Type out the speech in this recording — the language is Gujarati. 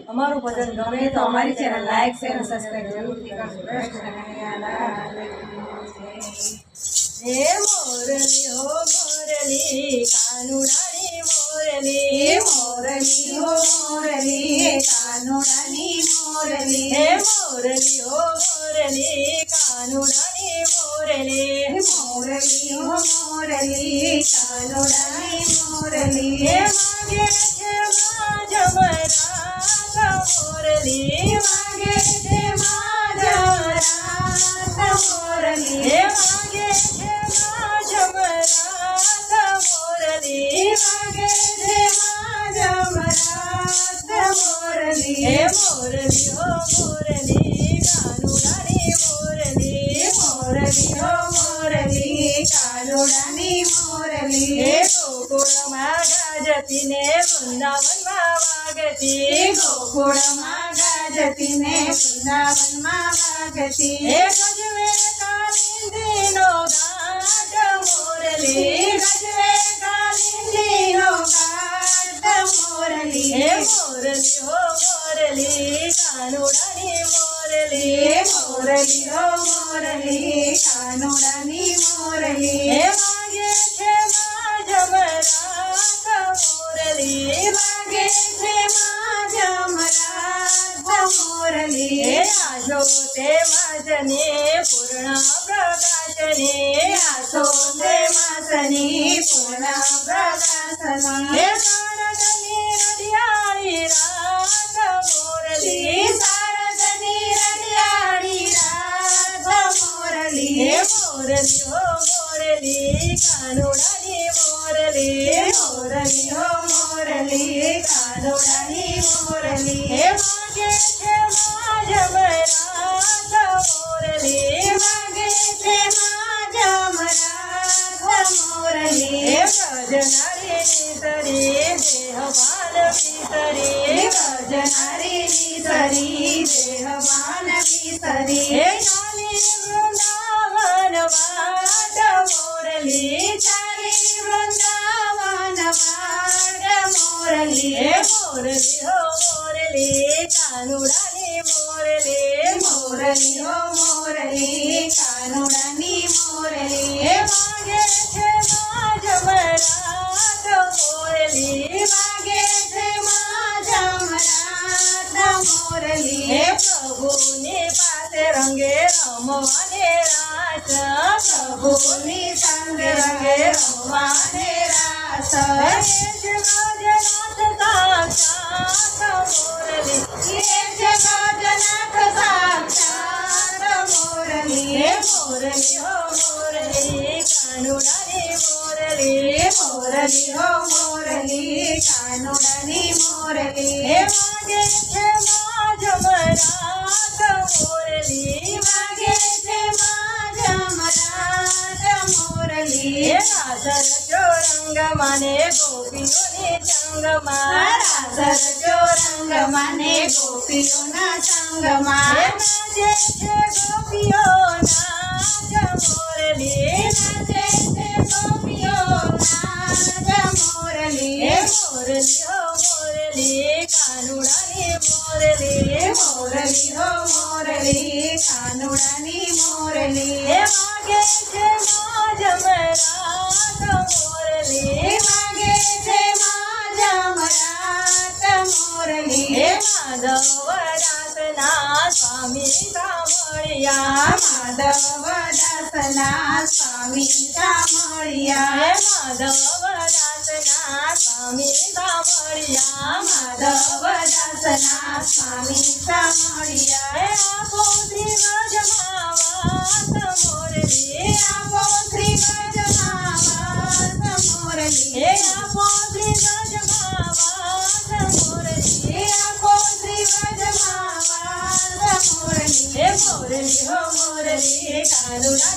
અમારું ભજન ગમે તો અમારી ચેનલ લાઈક શેર અને સબસ્ક્રાઇબ જરૂરથી કરજો। હે મોરલી હો મોરલી કાનુડાની મોરલી, મોરલી હો મોરલી કાનુડાની મોરલી, હે મોરલી હો મોરલી કાનુડાની મોરલી, મોરલી હો મોરલી કાનુડાની મોરલી, હે માગે છે માજ મરાઠ મોરલી, વાગે છે માજરા મોરલી, હે માગે છે માજ મરાઠ મોરલી, વાગે છે માજરા મોરલી, હે મોરલી હો મોરલી કાનુડાની મોરલી, મોરલી હો મોરલી કાનુડાની મોરલી, હે ગોકુળમાં ગાજતી ને વૃંદાવનમાં વાગતી, ગોકુળમાં ગાજતી ને વૃંદાવનમાં વાગતી, હે ગજવે કાલિંદીનો ઘાટ મોરલી, ગજવે કાલિંદીનો ઘાટ મોરલી, હે મોરલી હો મોરલી કાનુડાની મોરલી, મોરલી હો મોરલી કાનુડાની મોરલી, હે વાગે છે માજ મરાઠ મોરલી, વાગે છે માજમરાઠ મોરલી, હે આજો તે માજની પૂર્ણ પ્રકાશની, આસો તે માસની પૂર્ણ પ્રકાશની, હે શારદની રડિયાળી રાત મોરલી, શારદની રડિયાળી રાત મોરલી, હે મોરલી હો મોરલી કાનુડાની મોરલી, મોરલી હો મોરલી કાનુડાની મોરલી, હે વાગે છે માજ મરાઠ મોરલી, વાગે છે માજમરાઠ મોરલી, હે ગજનારીની તરી દેહવાન વિસરી, ગજનારીની સરી દેહવાન વિસરી, હે ચાલી વૃંદાવન વાટ મોરલી, ચાલી વૃંદાવન વાટ મોરલી, હે મોરલી હો મોરલી કાનુડાની મોરલી, મોરલી હો મોરલી કાનુડાની મોરલી, હે વાગે છે માજ મરાઠ મોરલી, વાગે છે માજમરાઠ મોરલી, હે પ્રભુની પાસે રંગે રમવાને રાસ, પ્રભુની સંગ રંગે રમવાને રાસ, હે છે ગજનાથ સાક્ષાત મોરલી, એ છે ગજનાથ સાક્ષાત મોરલી, હે મોરલી હો મોરલી કાનુડાની મોરલી, મોરલી હો મોરલી કાનુડાની મોરલી, હે વાગે છે માજ મરાઠ મોરલી, વાગે છે માજમરાઠ મોરલી, હે રાધર ચોરંગ માને ગોપીઓની સંગમાં, રાધર ચોરંગ માને ગોપીઓના હે સંગમાં, નાચે છે ગોપીઓ નાચ મોરલી, નાચે છે ગોપીઓ નાચ મોરલી, હે મોરલી હો મોરલી કાનુડાની મોરલી, મોરલી હો મોરલી કાનુડાની મોરલી, હે વાગે છે માજ મરાઠ મોરલી, વાગે છે માજમરાઠ મોરલી, હે માધવ દાસના સ્વામી સાંભળ્યા, માધવ દાસના સ્વામી સાંભળ્યા, હે માધવ દાસના સ્વામી સાંભળ્યા, માધવ દાસના સ્વામી સાંભળ્યા, હે આપો શ્રી વ્રજમાં વાત મોરલી, આપો શ્રી વ્રજમાં વાસ મોરલી, હે આપો શ્રી વ્રજમાં વાત મોરલી, આપો શ્રી વ્રજમાં વાસ મોરલી, હે મોરલી હો મોરલી કાનુડા